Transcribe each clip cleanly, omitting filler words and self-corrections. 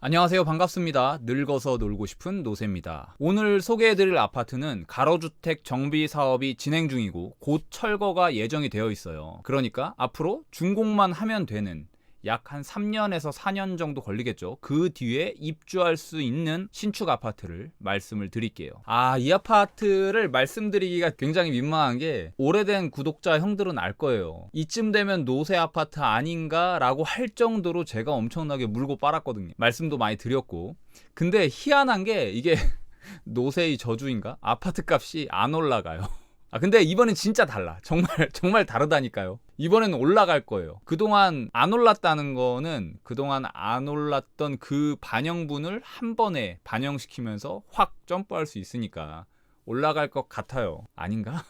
안녕하세요. 반갑습니다. 늙어서 놀고 싶은 노세입니다. 오늘 소개해드릴 아파트는 가로주택 정비 사업이 진행 중이고 곧 철거가 예정이 되어 있어요. 그러니까 앞으로 준공만 하면 되는 약 한 3년에서 4년 정도 걸리겠죠. 그 뒤에 입주할 수 있는 신축 아파트를 말씀을 드릴게요. 이 아파트를 말씀드리기가 굉장히 민망한 게 오래된 구독자 형들은 알 거예요. 이쯤 되면 노세 아파트 아닌가 라고 할 정도로 제가 엄청나게 물고 빨았거든요. 말씀도 많이 드렸고. 근데 희한한 게 이게 노세의 저주인가? 아파트 값이 안 올라가요. 근데 이번엔 진짜 달라. 정말 다르다니까요. 이번엔 올라갈 거예요. 그동안 안 올랐다는 거는 그동안 안 올랐던 그 반영분을 한 번에 반영시키면서 확 점프할 수 있으니까 올라갈 것 같아요. 아닌가?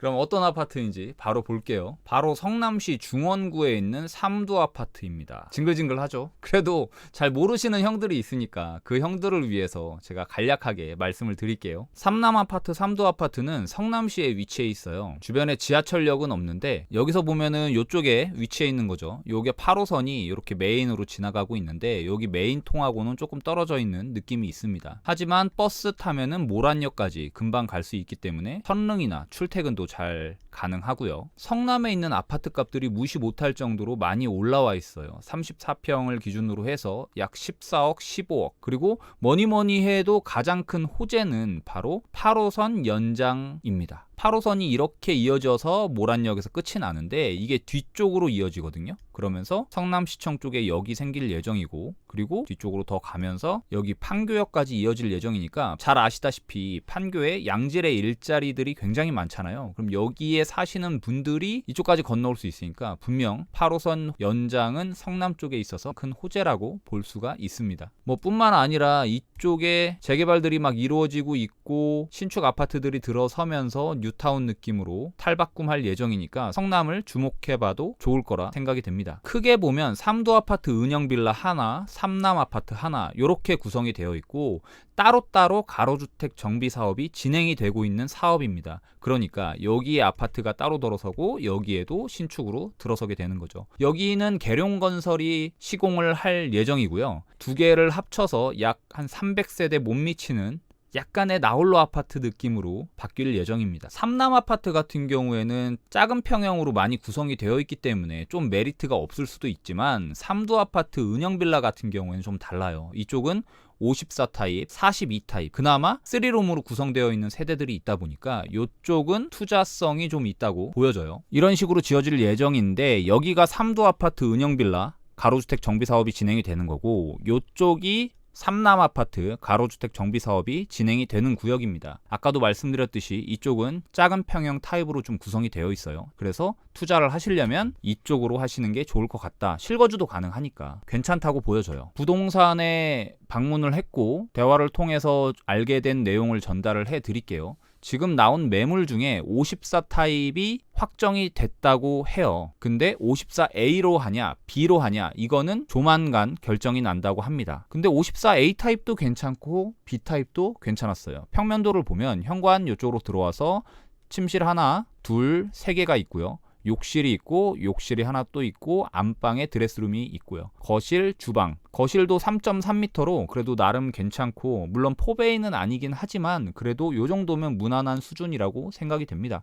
그럼 어떤 아파트인지 바로 볼게요. 바로 성남시 중원구에 있는 삼두 아파트입니다. 징글징글하죠? 그래도 잘 모르시는 형들이 있으니까 그 형들을 위해서 제가 간략하게 말씀을 드릴게요. 삼남 아파트 삼두 아파트는 성남시에 위치해 있어요. 주변에 지하철역은 없는데 여기서 보면은 이쪽에 위치해 있는 거죠. 요게 8호선이 이렇게 메인으로 지나가고 있는데 여기 메인 통하고는 조금 떨어져 있는 느낌이 있습니다. 하지만 버스 타면은 모란역까지 금방 갈 수 있기 때문에 선릉이나 출퇴근도 잘 가능하고요. 성남에 있는 아파트 값들이 무시 못할 정도로 많이 올라와 있어요. 34평을 기준으로 해서 약 14억, 15억. 그리고 뭐니 해도 가장 큰 호재는 바로 8호선 연장입니다. 8호선이 이렇게 이어져서 모란역에서 끝이 나는데 이게 뒤쪽으로 이어지거든요. 그러면서 성남시청 쪽에 역이 생길 예정이고, 그리고 뒤쪽으로 더 가면서 여기 판교역까지 이어질 예정이니까 잘 아시다시피 판교에 양질의 일자리들이 굉장히 많잖아요. 그럼 여기에 사시는 분들이 이쪽까지 건너올 수 있으니까 분명 8호선 연장은 성남 쪽에 있어서 큰 호재라고 볼 수가 있습니다. 뿐만 아니라 이쪽에 재개발들이 막 이루어지고 있고 신축 아파트들이 들어서면서 뉴타운 느낌으로 탈바꿈할 예정이니까 성남을 주목해봐도 좋을 거라 생각이 됩니다. 크게 보면 삼두 아파트 은영빌라 하나, 삼남 아파트 하나 이렇게 구성이 되어 있고 따로따로 가로주택 정비 사업이 진행이 되고 있는 사업입니다. 그러니까 여기에 아파트가 따로 들어서고 여기에도 신축으로 들어서게 되는 거죠. 여기는 계룡건설이 시공을 할 예정이고요. 두 개를 합쳐서 약 한 300세대 못 미치는 약간의 나홀로 아파트 느낌으로 바뀔 예정입니다. 삼남 아파트 같은 경우에는 작은 평형으로 많이 구성이 되어 있기 때문에 좀 메리트가 없을 수도 있지만 삼두 아파트 은영빌라 같은 경우에는 좀 달라요. 이쪽은 54 타입, 42 타입, 그나마 3룸으로 구성되어 있는 세대들이 있다 보니까 이쪽은 투자성이 좀 있다고 보여져요. 이런 식으로 지어질 예정인데 여기가 삼두 아파트 은영빌라 가로주택 정비 사업이 진행이 되는 거고 이쪽이 삼남 아파트 가로주택 정비 사업이 진행이 되는 구역입니다. 아까도 말씀드렸듯이 이쪽은 작은 평형 타입으로 좀 구성이 되어 있어요. 그래서 투자를 하시려면 이쪽으로 하시는 게 좋을 것 같다. 실거주도 가능하니까 괜찮다고 보여져요. 부동산에 방문을 했고 대화를 통해서 알게 된 내용을 전달을 해드릴게요. 지금 나온 매물 중에 54 타입이 확정이 됐다고 해요. 근데 54A로 하냐 B로 하냐 이거는 조만간 결정이 난다고 합니다. 근데 54A 타입도 괜찮고 B 타입도 괜찮았어요. 평면도를 보면 현관 이쪽으로 들어와서 침실 하나, 둘, 세 개가 있고요. 욕실이 있고 욕실이 하나 또 있고 안방에 드레스룸이 있고요. 거실, 주방. 거실도 3.3m로 그래도 나름 괜찮고 물론 4베이는 아니긴 하지만 그래도 요 정도면 무난한 수준이라고 생각이 됩니다.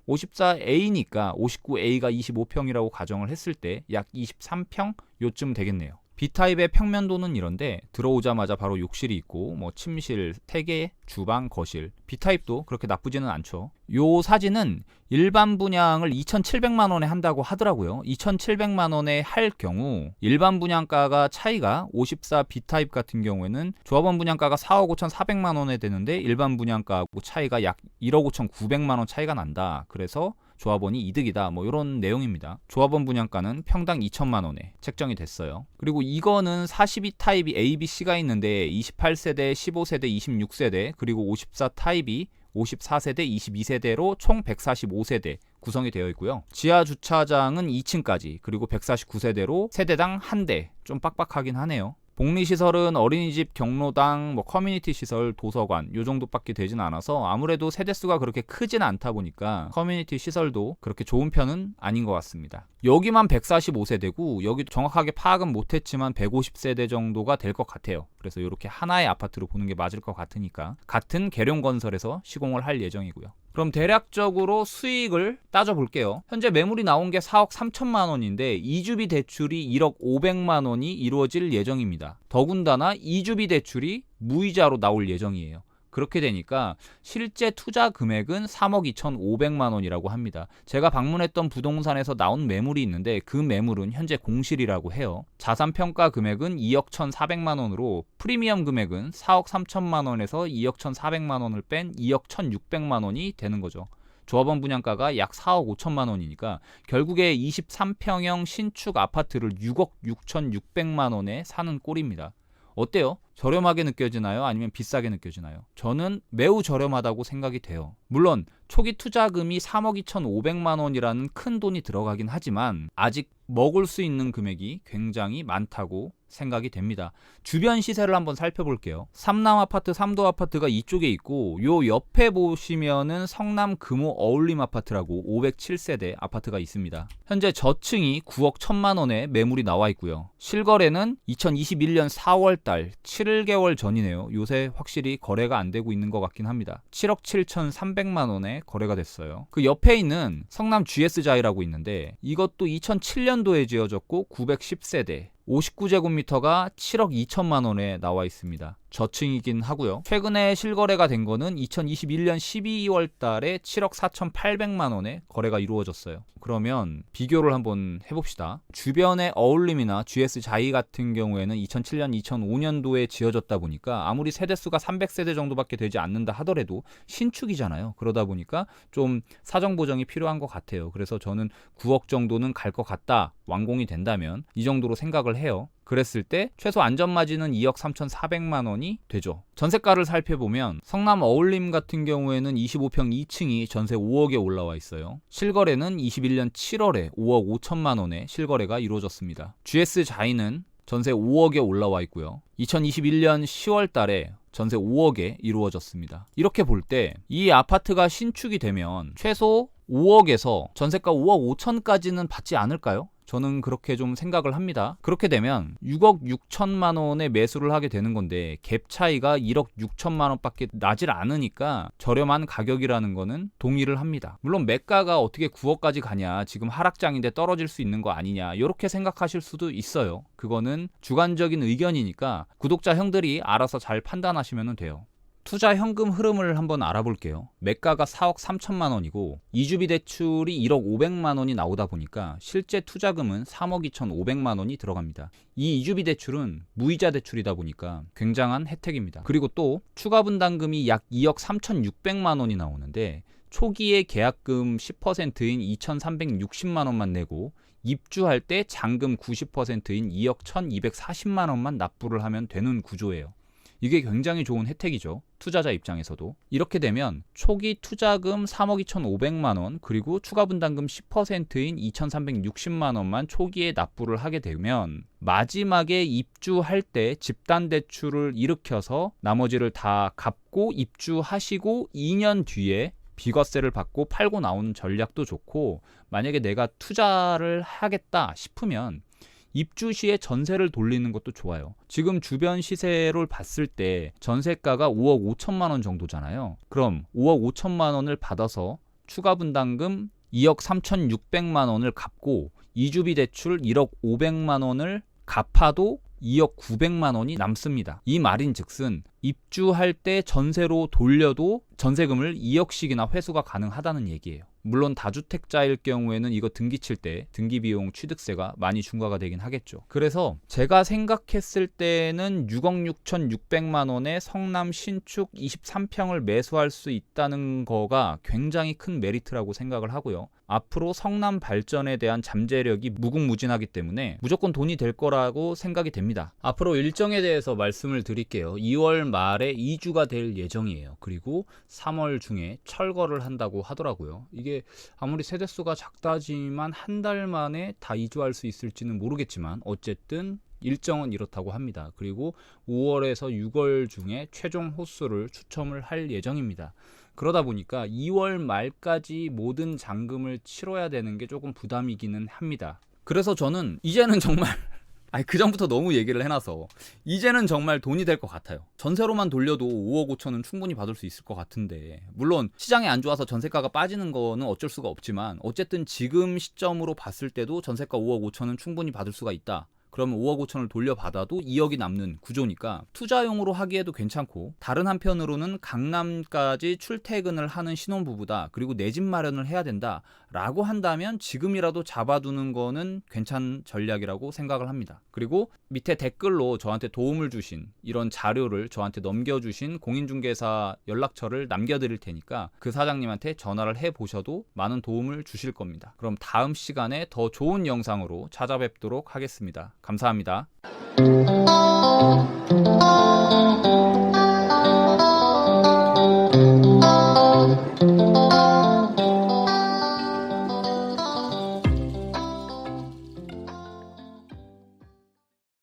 54A니까 59A가 25평이라고 가정을 했을 때 약 23평 요쯤 되겠네요. B타입의 평면도는 이런데 들어오자마자 바로 욕실이 있고 침실 3개, 주방, 거실. B타입도 그렇게 나쁘지는 않죠. 요 사진은 일반 분양을 2,700만 원에 한다고 하더라고요. 2,700만 원에 할 경우 일반 분양가가 차이가 54 B타입 같은 경우에는 조합원 분양가가 4억 5,400만 원에 되는데 일반 분양가하고 차이가 약 1억 5,900만 원 차이가 난다. 그래서 조합원이 이득이다. 이런 내용입니다. 조합원 분양가는 평당 2천만 원에 책정이 됐어요. 그리고 이거는 42 타입이 A, B, C가 있는데 28세대, 15세대, 26세대 그리고 54 타입이 54세대, 22세대로 총 145세대 구성이 되어 있고요. 지하 주차장은 2층까지 그리고 149세대로 세대당 한 대. 좀 빡빡하긴 하네요. 복리시설은 어린이집, 경로당, 커뮤니티 시설, 도서관 요 정도밖에 되진 않아서 아무래도 세대수가 그렇게 크진 않다 보니까 커뮤니티 시설도 그렇게 좋은 편은 아닌 것 같습니다. 여기만 145세대고 여기도 정확하게 파악은 못했지만 150세대 정도가 될 것 같아요. 그래서 이렇게 하나의 아파트로 보는 게 맞을 것 같으니까 같은 계룡건설에서 시공을 할 예정이고요. 그럼 대략적으로 수익을 따져볼게요. 현재 매물이 나온 게 4억 3천만 원인데 이주비 대출이 1억 500만 원이 이루어질 예정입니다. 더군다나 이주비 대출이 무이자로 나올 예정이에요. 그렇게 되니까 실제 투자 금액은 3억 2,500만 원이라고 합니다. 제가 방문했던 부동산에서 나온 매물이 있는데 그 매물은 현재 공실이라고 해요. 자산평가 금액은 2억 1,400만 원으로 프리미엄 금액은 4억 3천만 원에서 2억 1,400만 원을 뺀 2억 1,600만 원이 되는 거죠. 조합원 분양가가 약 4억 5천만 원이니까 결국에 23평형 신축 아파트를 6억 6,600만 원에 사는 꼴입니다. 어때요? 저렴하게 느껴지나요? 아니면 비싸게 느껴지나요? 저는 매우 저렴하다고 생각이 돼요. 물론 초기 투자금이 3억 2,500만 원이라는 큰 돈이 들어가긴 하지만 아직 먹을 수 있는 금액이 굉장히 많다고 생각이 됩니다. 주변 시세를 한번 살펴볼게요. 삼남 아파트, 삼도 아파트가 이쪽에 있고 요 옆에 보시면은 성남 금호 어울림 아파트라고 507세대 아파트가 있습니다. 현재 저층이 9억 1천만 원에 매물이 나와 있고요. 실거래는 2021년 4월달 7개월 전이네요. 요새 확실히 거래가 안 되고 있는 것 같긴 합니다. 7억 7,300만 원에 거래가 됐어요. 그 옆에 있는 성남 GS자이라고 있는데 이것도 2007년도에 지어졌고 910세대 59제곱미터가 7억 2천만 원에 나와 있습니다. 저층이긴 하고요. 최근에 실거래가 된 거는 2021년 12월 달에 7억 4,800만 원에 거래가 이루어졌어요. 그러면 비교를 한번 해봅시다. 주변의 어울림이나 GS자이 같은 경우에는 2007년, 2005년도에 지어졌다 보니까 아무리 세대수가 300세대 정도밖에 되지 않는다 하더라도 신축이잖아요. 그러다 보니까 좀 사정보정이 필요한 것 같아요. 그래서 저는 9억 정도는 갈 것 같다. 완공이 된다면 이 정도로 생각을 해요. 그랬을 때 최소 안전마진은 2억 3,400만 원이 되죠. 전세가를 살펴보면 성남 어울림 같은 경우에는 25평 2층이 전세 5억에 올라와 있어요. 실거래는 21년 7월에 5억 5천만 원에 실거래가 이루어졌습니다. GS자이는 전세 5억에 올라와 있고요. 2021년 10월 달에 전세 5억에 이루어졌습니다. 이렇게 볼 때 이 아파트가 신축이 되면 최소 5억에서 전세가 5억 5천까지는 받지 않을까요? 저는 그렇게 좀 생각을 합니다. 그렇게 되면 6억 6천만 원에 매수를 하게 되는 건데 갭 차이가 1억 6천만 원밖에 나질 않으니까 저렴한 가격이라는 거는 동의를 합니다. 물론 매가가 어떻게 9억까지 가냐, 지금 하락장인데 떨어질 수 있는 거 아니냐, 이렇게 생각하실 수도 있어요. 그거는 주관적인 의견이니까 구독자 형들이 알아서 잘 판단하시면 돼요. 투자 현금 흐름을 한번 알아볼게요. 매가가 4억 3천만 원이고 이주비 대출이 1억 500만 원이 나오다 보니까 실제 투자금은 3억 2,500만 원이 들어갑니다. 이 이주비 대출은 무이자 대출이다 보니까 굉장한 혜택입니다. 그리고 또 추가 분담금이 약 2억 3,600만 원이 나오는데 초기에 계약금 10%인 2,360만 원만 내고 입주할 때 잔금 90%인 2억 1,240만 원만 납부를 하면 되는 구조예요. 이게 굉장히 좋은 혜택이죠. 투자자 입장에서도. 이렇게 되면 초기 투자금 3억 2,500만 원 그리고 추가 분담금 10%인 2,360만 원만 초기에 납부를 하게 되면 마지막에 입주할 때 집단 대출을 일으켜서 나머지를 다 갚고 입주하시고 2년 뒤에 비과세를 받고 팔고 나오는 전략도 좋고, 만약에 내가 투자를 하겠다 싶으면 입주 시에 전세를 돌리는 것도 좋아요. 지금 주변 시세를 봤을 때 전세가가 5억 5천만 원 정도잖아요. 그럼 5억 5천만 원을 받아서 추가 분담금 2억 3,600만 원을 갚고 이주비 대출 1억 500만 원을 갚아도 2억 900만 원이 남습니다. 이 말인즉슨 입주할 때 전세로 돌려도 전세금을 2억씩이나 회수가 가능하다는 얘기예요. 물론 다주택자일 경우에는 이거 등기 칠 때 등기비용 취득세가 많이 중과가 되긴 하겠죠. 그래서 제가 생각했을 때는 6억 6,600만 원에 성남 신축 23평을 매수할 수 있다는 거가 굉장히 큰 메리트라고 생각을 하고요. 앞으로 성남 발전에 대한 잠재력이 무궁무진하기 때문에 무조건 돈이 될 거라고 생각이 됩니다. 앞으로 일정에 대해서 말씀을 드릴게요. 2월 말에 이주가 될 예정이에요. 그리고 3월 중에 철거를 한다고 하더라고요. 이게 아무리 세대수가 작다지만 한 달 만에 다 이주할 수 있을지는 모르겠지만 어쨌든 일정은 이렇다고 합니다. 그리고 5월에서 6월 중에 최종 호수를 추첨을 할 예정입니다. 그러다 보니까 2월 말까지 모든 잔금을 치러야 되는 게 조금 부담이기는 합니다. 그래서 저는 이제는 정말 그 전부터 너무 얘기를 해놔서 이제는 정말 돈이 될 것 같아요. 전세로만 돌려도 5억 5천은 충분히 받을 수 있을 것 같은데, 물론 시장이 안 좋아서 전세가가 빠지는 거는 어쩔 수가 없지만 어쨌든 지금 시점으로 봤을 때도 전세가 5억 5천은 충분히 받을 수가 있다. 그러면 5억 5천을 돌려받아도 2억이 남는 구조니까 투자용으로 하기에도 괜찮고, 다른 한편으로는 강남까지 출퇴근을 하는 신혼부부다, 그리고 내 집 마련을 해야 된다 라고 한다면 지금이라도 잡아두는 거는 괜찮은 전략이라고 생각을 합니다. 그리고 밑에 댓글로 저한테 도움을 주신, 이런 자료를 저한테 넘겨주신 공인중개사 연락처를 남겨드릴 테니까 그 사장님한테 전화를 해보셔도 많은 도움을 주실 겁니다. 그럼 다음 시간에 더 좋은 영상으로 찾아뵙도록 하겠습니다. 감사합니다.